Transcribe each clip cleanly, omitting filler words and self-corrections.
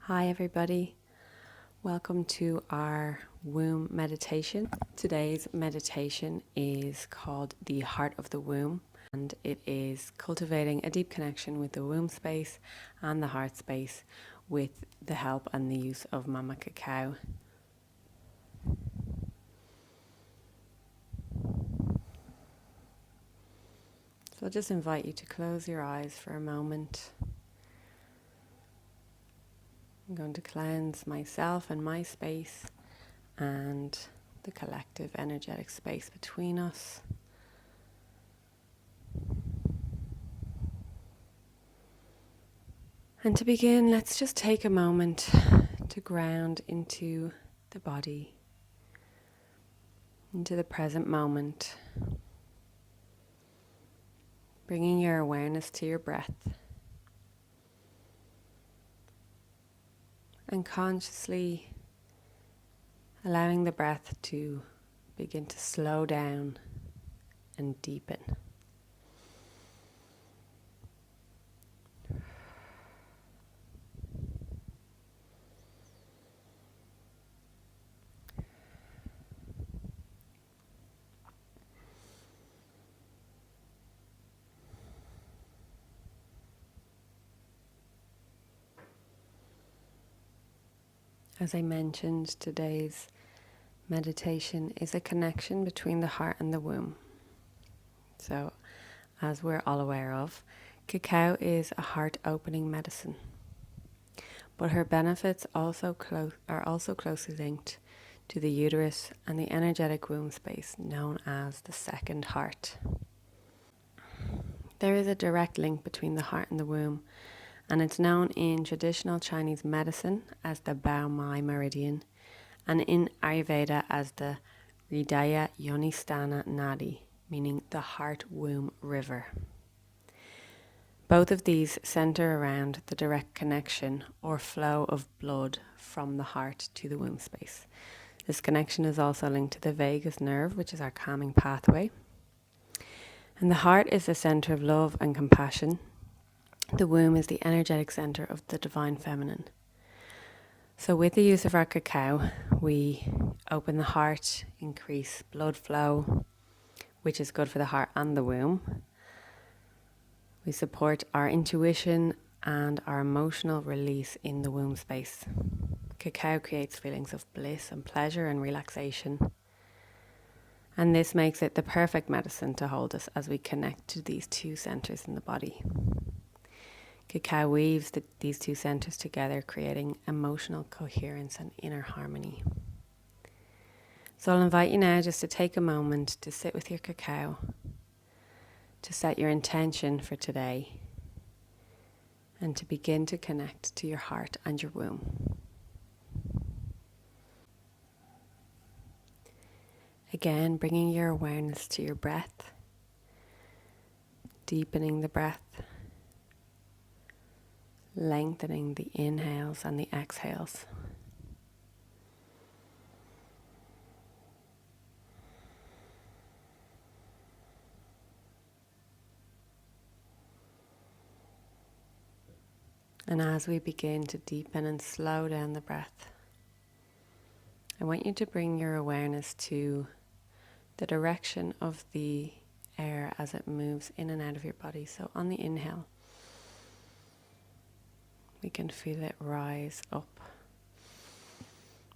Hi everybody, welcome to our womb meditation. Today's meditation is called the Heart of the Womb, and it is cultivating a deep connection with the womb space and the heart space with the help and the use of Mama Cacao. So I'll just invite you to close your eyes for a moment. I'm going to cleanse myself and my space and the collective energetic space between us. And to begin, let's just take a moment to ground into the body, into the present moment, bringing your awareness to your breath and consciously allowing the breath to begin to slow down and deepen. As I mentioned, today's meditation is a connection between the heart and the womb. So, as we're all aware of, cacao is a heart-opening medicine, but her benefits are also closely linked to the uterus and the energetic womb space known as the second heart. There is a direct link between the heart and the womb, and it's known in traditional Chinese medicine as the Bao Mai meridian, and in Ayurveda as the Hridaya Yonistana Nadi, meaning the heart-womb river. Both of these center around the direct connection or flow of blood from the heart to the womb space. This connection is also linked to the vagus nerve, which is our calming pathway. And the heart is the center of love and compassion. The womb is the energetic center of the divine feminine. So with the use of our cacao, we open the heart, increase blood flow, which is good for the heart and the womb. We support our intuition and our emotional release in the womb space. Cacao creates feelings of bliss and pleasure and relaxation. And this makes it the perfect medicine to hold us as we connect to these two centers in the body. Cacao weaves these two centers together, creating emotional coherence and inner harmony. So I'll invite you now just to take a moment to sit with your cacao, to set your intention for today, and to begin to connect to your heart and your womb. Again, bringing your awareness to your breath, deepening the breath, lengthening the inhales and the exhales. And as we begin to deepen and slow down the breath, I want you to bring your awareness to the direction of the air as it moves in and out of your body. So on the inhale, we can feel it rise up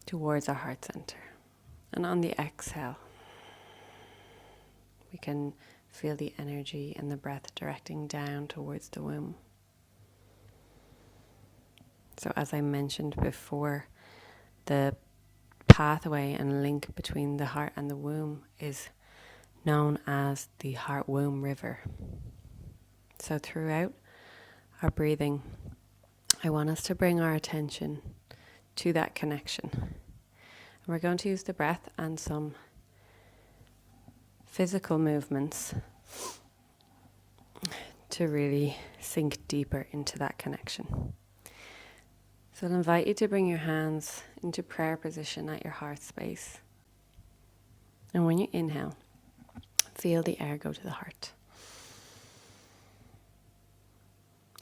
towards our heart center. And on the exhale, we can feel the energy and the breath directing down towards the womb. So as I mentioned before, the pathway and link between the heart and the womb is known as the heart-womb river. So throughout our breathing, I want us to bring our attention to that connection. And we're going to use the breath and some physical movements to really sink deeper into that connection. So I'll invite you to bring your hands into prayer position at your heart space. And when you inhale, feel the air go to the heart.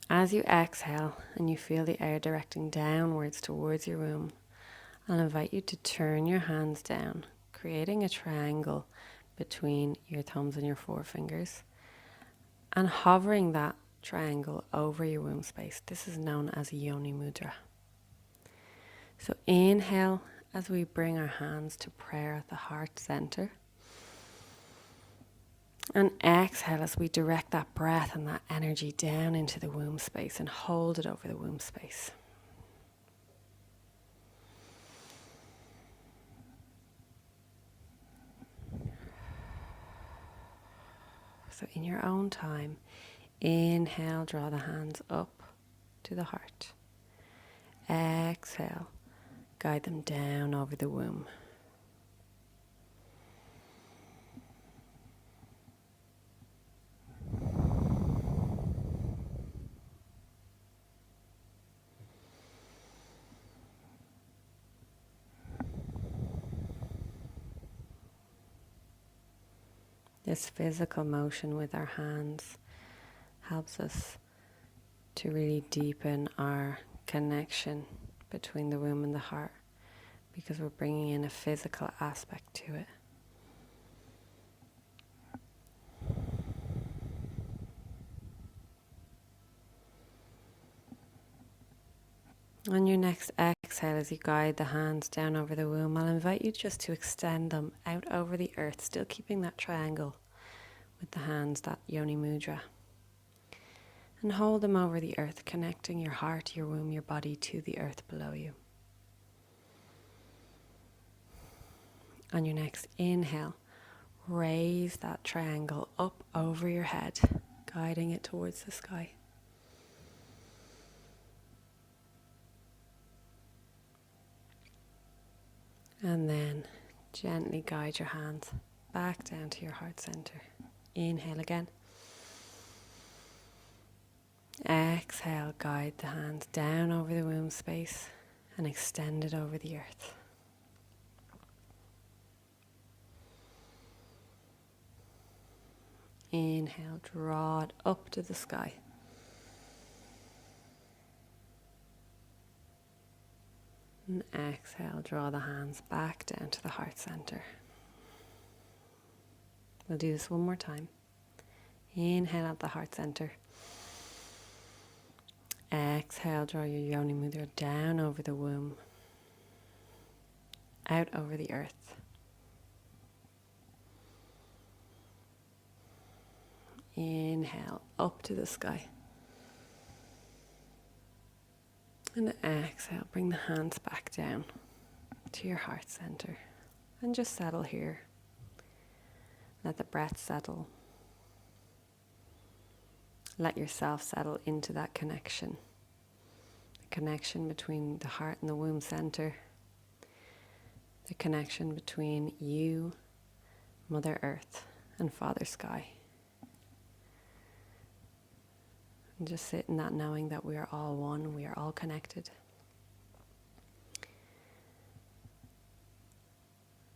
As you exhale and you feel the air directing downwards towards your womb, I'll invite you to turn your hands down, creating a triangle between your thumbs and your forefingers, and hovering that triangle over your womb space. This is known as Yoni Mudra. So inhale as we bring our hands to prayer at the heart center. And exhale as we direct that breath and that energy down into the womb space and hold it over the womb space. So in your own time, inhale, draw the hands up to the heart. Exhale, guide them down over the womb. This physical motion with our hands helps us to really deepen our connection between the womb and the heart, because we're bringing in a physical aspect to it. On your next exhale, as you guide the hands down over the womb, I'll invite you just to extend them out over the earth, still keeping that triangle with the hands, that Yoni Mudra. And hold them over the earth, connecting your heart, your womb, your body to the earth below you. On your next inhale, raise that triangle up over your head, guiding it towards the sky. And then gently guide your hands back down to your heart center. Inhale again. Exhale, guide the hands down over the womb space and extend it over the earth. Inhale, draw it up to the sky. And exhale, draw the hands back down to the heart center. We'll do this one more time. Inhale at the heart center. Exhale, draw your Yoni Mudra down over the womb, out over the earth. Inhale, up to the sky. And exhale, bring the hands back down to your heart center. And just settle here. Let the breath settle. Let yourself settle into that connection. The connection between the heart and the womb center. The connection between you, Mother Earth, and Father Sky. And just sit in that knowing that we are all one, we are all connected.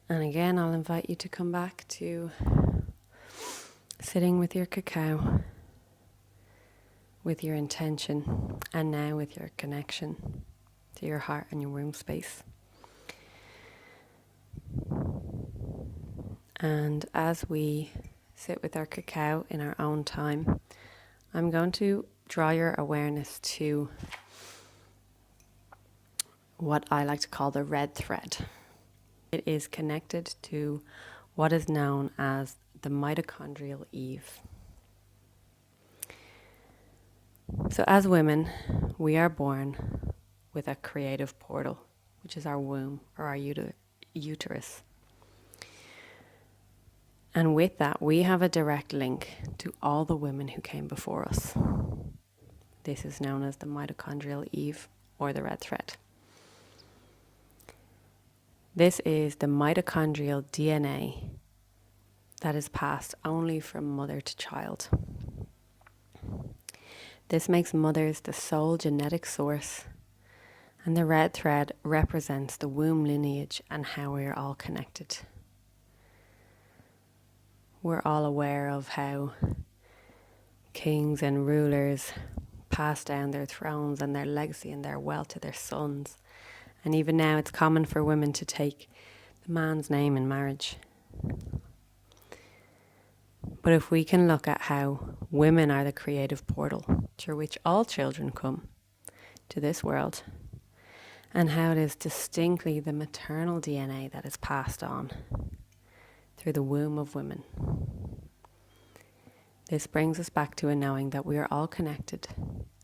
And again, I'll invite you to come back to sitting with your cacao, with your intention, and now with your connection to your heart and your womb space. And as we sit with our cacao in our own time, I'm going to draw your awareness to what I like to call the red thread. It is connected to what is known as the mitochondrial Eve. So as women, we are born with a creative portal, which is our womb or our uterus. And with that, we have a direct link to all the women who came before us. This is known as the mitochondrial Eve or the red thread. This is the mitochondrial DNA that is passed only from mother to child. This makes mothers the sole genetic source, and the red thread represents the womb lineage and how we are all connected. We're all aware of how kings and rulers passed down their thrones and their legacy and their wealth to their sons. And even now it's common for women to take the man's name in marriage. But if we can look at how women are the creative portal through which all children come to this world, and how it is distinctly the maternal DNA that is passed on through the womb of women, this brings us back to a knowing that we are all connected,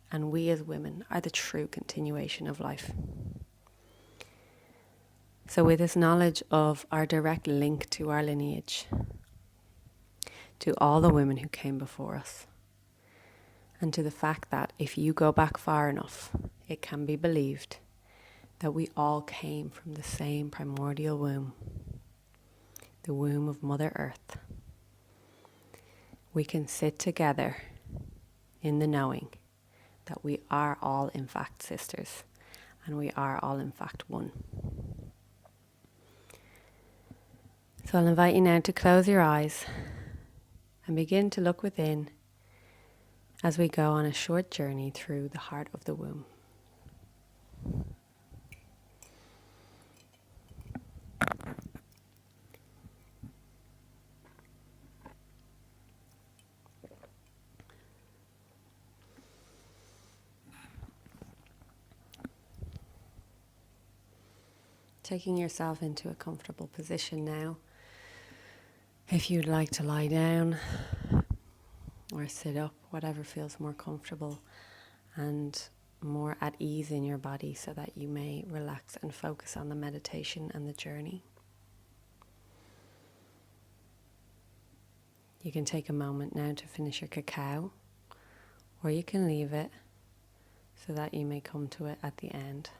and we as women are the true continuation of life. So with this knowledge of our direct link to our lineage, to all the women who came before us, and to the fact that if you go back far enough, it can be believed that we all came from the same primordial womb, the womb of Mother Earth, we can sit together in the knowing that we are all in fact sisters, and we are all in fact one. So I'll invite you now to close your eyes and begin to look within as we go on a short journey through the heart of the womb. Taking yourself into a comfortable position now. If you'd like to lie down or sit up, whatever feels more comfortable and more at ease in your body, so that you may relax and focus on the meditation and the journey. You can take a moment now to finish your cacao, or you can leave it so that you may come to it at the end.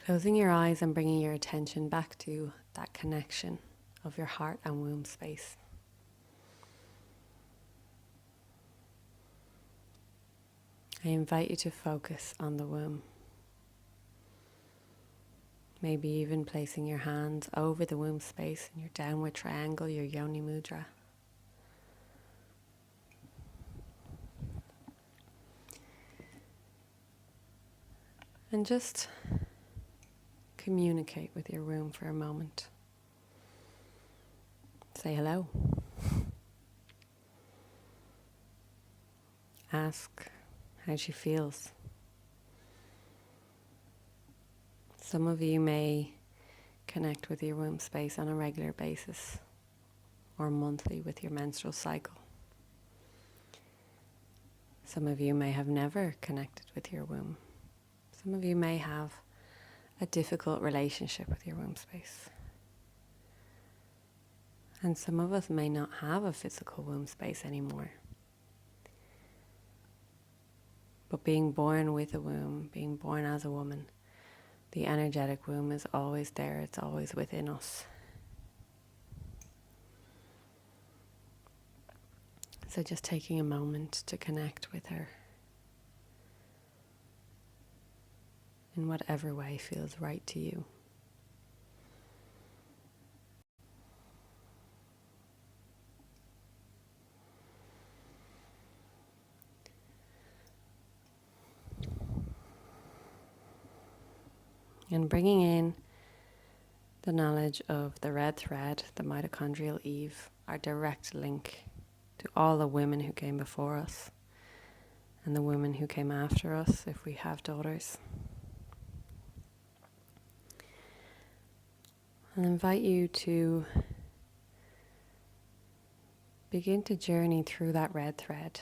Closing your eyes and bringing your attention back to that connection of your heart and womb space. I invite you to focus on the womb. Maybe even placing your hands over the womb space in your downward triangle, your yoni mudra. And just communicate with your womb for a moment. Say hello. Ask how she feels. Some of you may connect with your womb space on a regular basis or monthly with your menstrual cycle. Some of you may have never connected with your womb. Some of you may have a difficult relationship with your womb space. And some of us may not have a physical womb space anymore. But being born with a womb, being born as a woman, the energetic womb is always there, it's always within us. So just taking a moment to connect with her in whatever way feels right to you. And bringing in the knowledge of the red thread, the mitochondrial Eve, our direct link to all the women who came before us and the women who came after us, if we have daughters. I'll invite you to begin to journey through that red thread,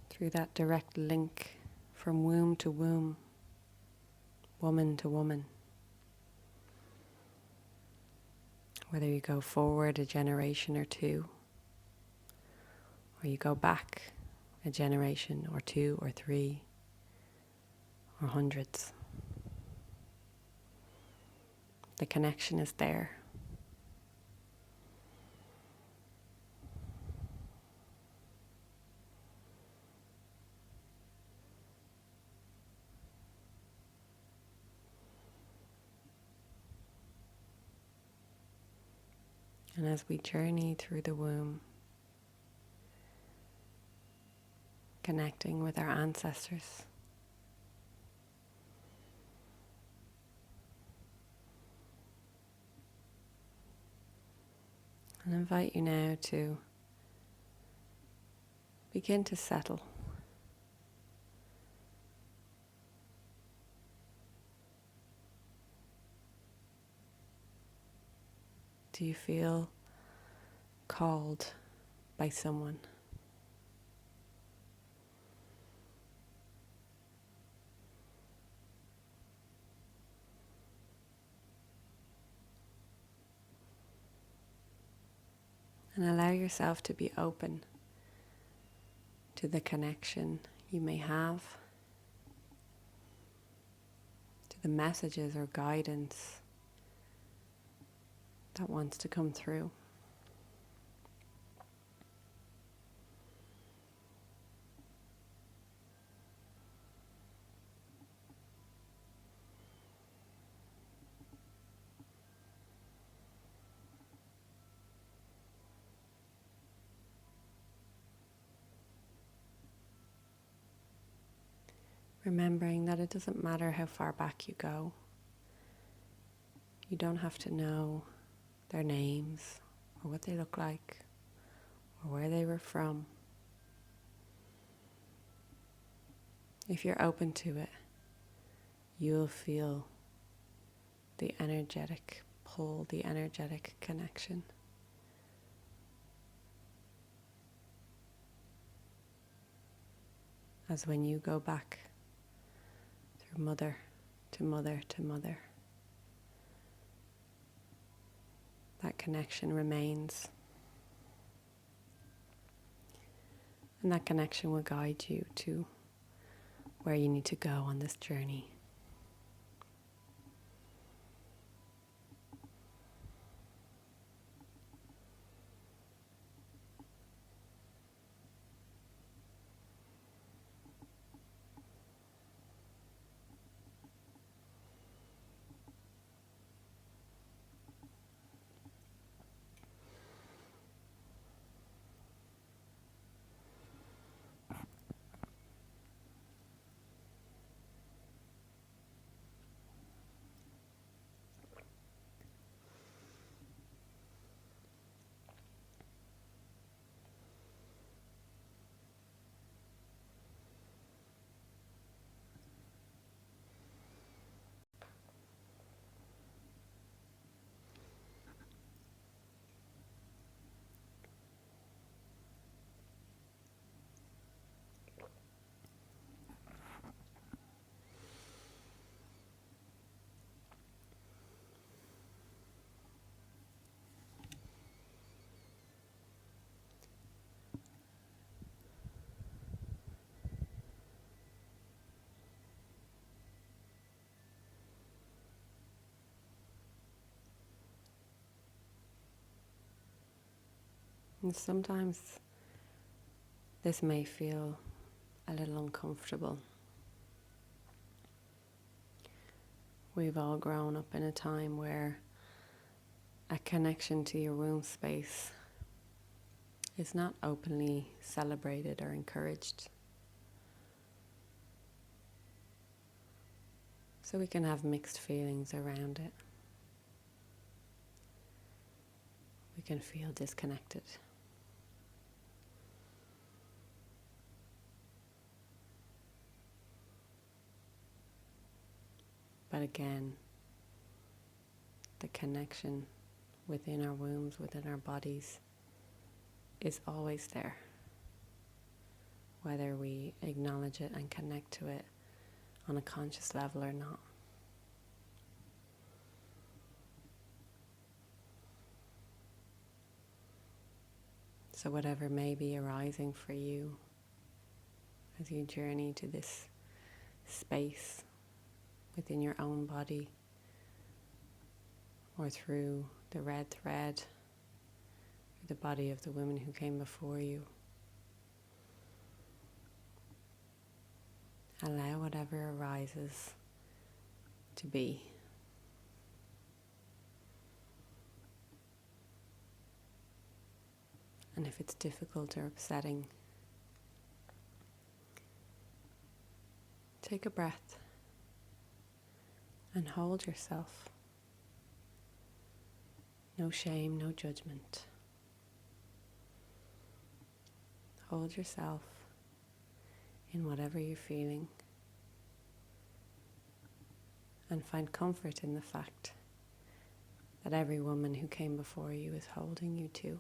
through that direct link from womb to womb, woman to woman. Whether you go forward a generation or two, or you go back a generation or two or three, or hundreds. The connection is there. And as we journey through the womb, connecting with our ancestors, and I invite you now to begin to settle. Do you feel called by someone? And allow yourself to be open to the connection you may have, to the messages or guidance that wants to come through. Remembering that it doesn't matter how far back you go. You don't have to know their names or what they look like or where they were from. If you're open to it, you'll feel the energetic pull, the energetic connection. As when you go back through mother to mother to mother, that connection remains. And that connection will guide you to where you need to go on this journey. And sometimes this may feel a little uncomfortable. We've all grown up in a time where a connection to your womb space is not openly celebrated or encouraged. So we can have mixed feelings around it. We can feel disconnected. But again, the connection within our wombs, within our bodies, is always there, whether we acknowledge it and connect to it on a conscious level or not. So whatever may be arising for you as you journey to this space within your own body, or through the red thread, the body of the women who came before you, allow whatever arises to be. And if it's difficult or upsetting, take a breath and hold yourself. No shame, no judgment. Hold yourself in whatever you're feeling and find comfort in the fact that every woman who came before you is holding you too.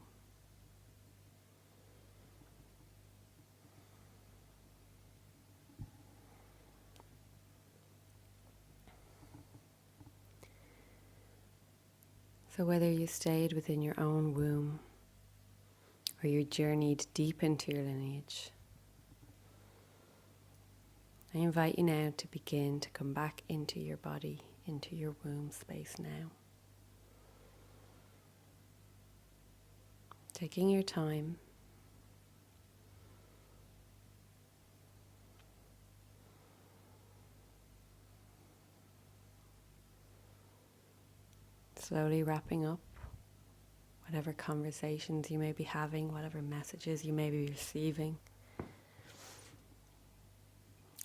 So whether you stayed within your own womb or you journeyed deep into your lineage, I invite you now to begin to come back into your body, into your womb space now. Taking your time. Slowly wrapping up whatever conversations you may be having, whatever messages you may be receiving,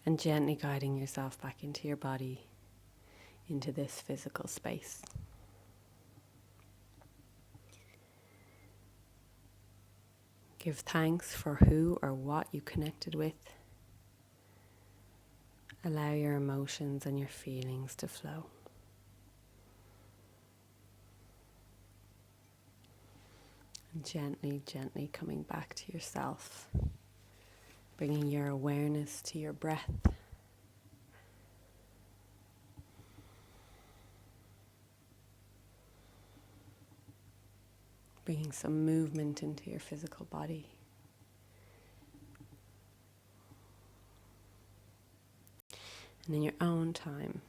and gently guiding yourself back into your body, into this physical space. Give thanks for who or what you connected with. Allow your emotions and your feelings to flow. And gently, gently coming back to yourself, bringing your awareness to your breath. Bringing some movement into your physical body. And in your own time,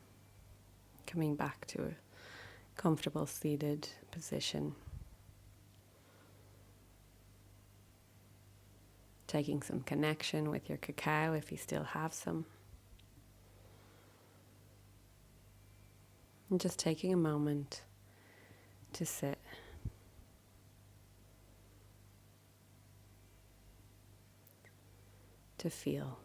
coming back to a comfortable seated position. Taking some connection with your cacao if you still have some. And just taking a moment to sit. To feel.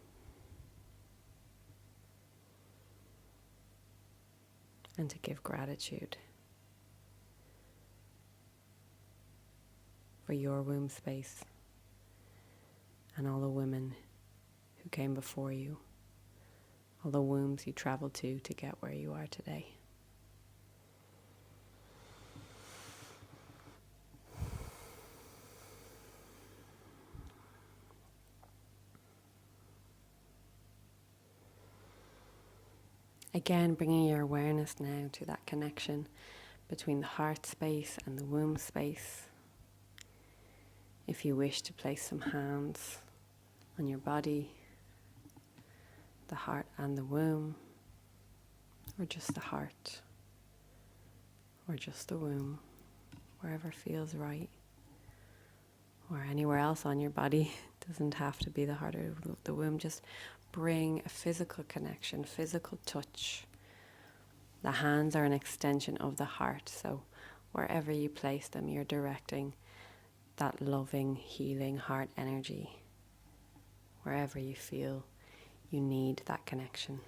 And to give gratitude for your womb space and all the women who came before you, all the wombs you traveled to get where you are today. Again, bringing your awareness now to that connection between the heart space and the womb space. If you wish to place some hands on your body, the heart and the womb, or just the heart, or just the womb, wherever feels right, or anywhere else on your body. It doesn't have to be the heart or the womb. Just bring a physical connection, physical touch. The hands are an extension of the heart, so wherever you place them, you're directing that loving, healing heart energy, wherever you feel you need that connection.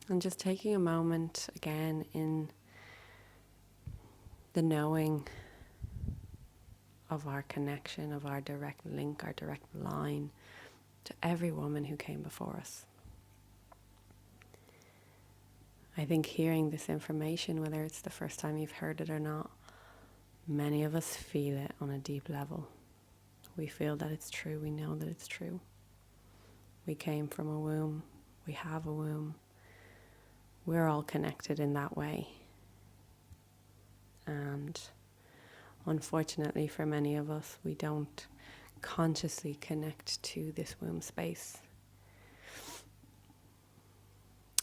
And just taking a moment again in the knowing of our connection, of our direct link, our direct line to every woman who came before us. I think hearing this information, whether it's the first time you've heard it or not, many of us feel it on a deep level. We feel that it's true. We know that it's true. We came from a womb. We have a womb. We're all connected in that way. And unfortunately for many of us, we don't consciously connect to this womb space.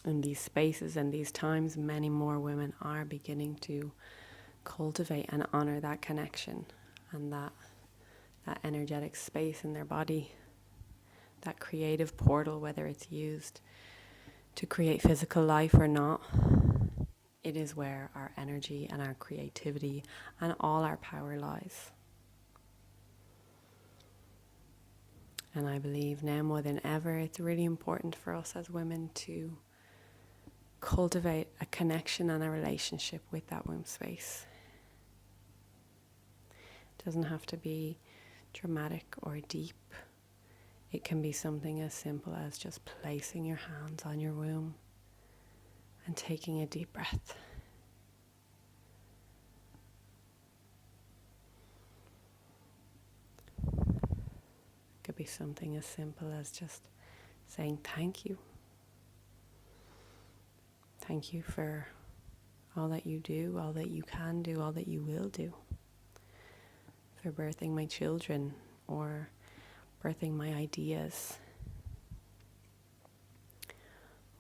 In these spaces and these times, many more women are beginning to cultivate and honor that connection and that energetic space in their body, that creative portal, whether it's used to create physical life or not. it is where our energy and our creativity and all our power lies. And I believe now more than ever, it's really important for us as women to cultivate a connection and a relationship with that womb space. It doesn't have to be dramatic or deep. It can be something as simple as just placing your hands on your womb and taking a deep breath. It could be something as simple as just saying thank you. Thank you for all that you do, all that you can do, all that you will do. For birthing my children or birthing my ideas.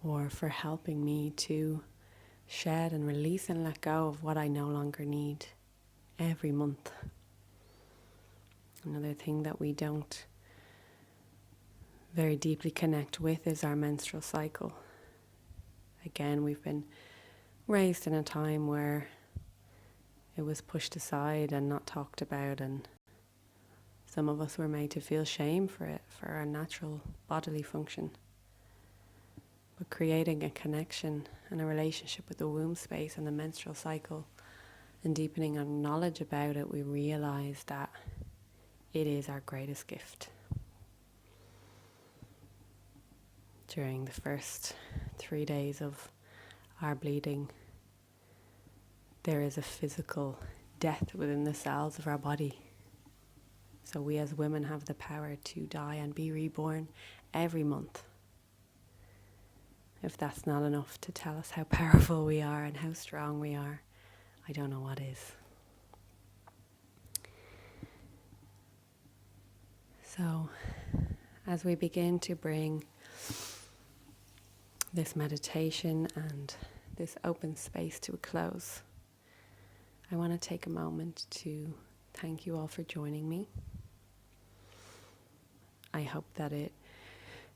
Or for helping me to shed and release and let go of what I no longer need every month. Another thing that we don't very deeply connect with is our menstrual cycle. Again, we've been raised in a time where it was pushed aside and not talked about, and some of us were made to feel shame for it, for our natural bodily function. But creating a connection and a relationship with the womb space and the menstrual cycle and deepening our knowledge about it, we realize that it is our greatest gift. During the first 3 days of our bleeding, there is a physical death within the cells of our body. So we as women have the power to die and be reborn every month. If that's not enough to tell us how powerful we are and how strong we are, I don't know what is. So, as we begin to bring this meditation and this open space to a close, I want to take a moment to thank you all for joining me. I hope that it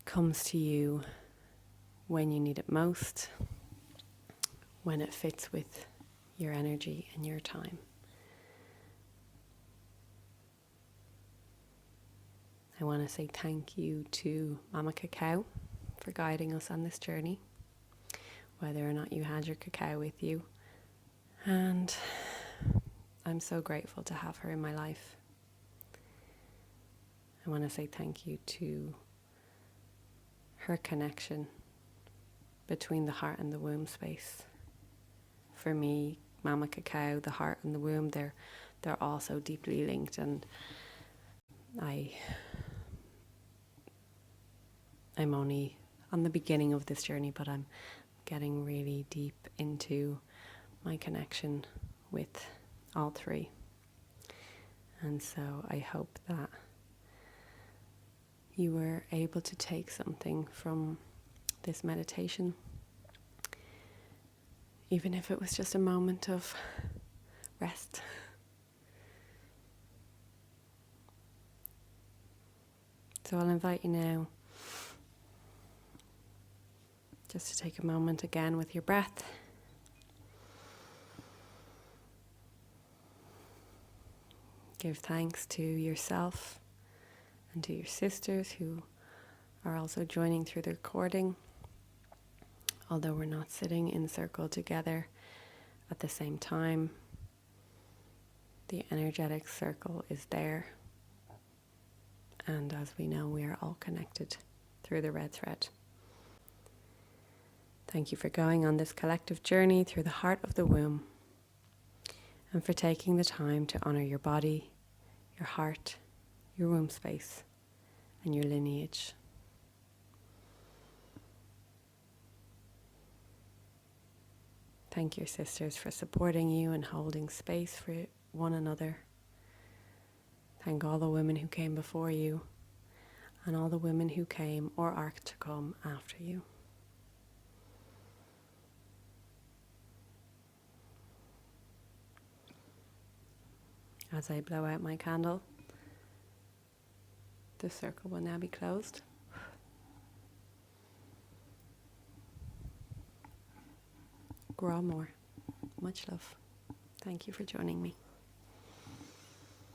comes to you when you need it most, when it fits with your energy and your time. I want to say thank you to Mama Cacao for guiding us on this journey, whether or not you had your cacao with you. And I'm so grateful to have her in my life. I want to say thank you to her connection between the heart and the womb space. For me, Mama Cacao, the heart and the womb, they're all so deeply linked, and I'm only on the beginning of this journey, but I'm getting really deep into my connection with all three. And so I hope that you were able to take something from this meditation, even if it was just a moment of rest. So I'll invite you now just to take a moment again with your breath. Give thanks to yourself and to your sisters who are also joining through the recording. Although we're not sitting in circle together at the same time, the energetic circle is there. And as we know, we are all connected through the red thread. Thank you for going on this collective journey through the heart of the womb, and for taking the time to honor your body, your heart, your womb space, and your lineage. Thank your sisters for supporting you and holding space for one another. Thank all the women who came before you, and all the women who came or are to come after you. As I blow out my candle, the circle will now be closed. Grow more. Much love. Thank you for joining me.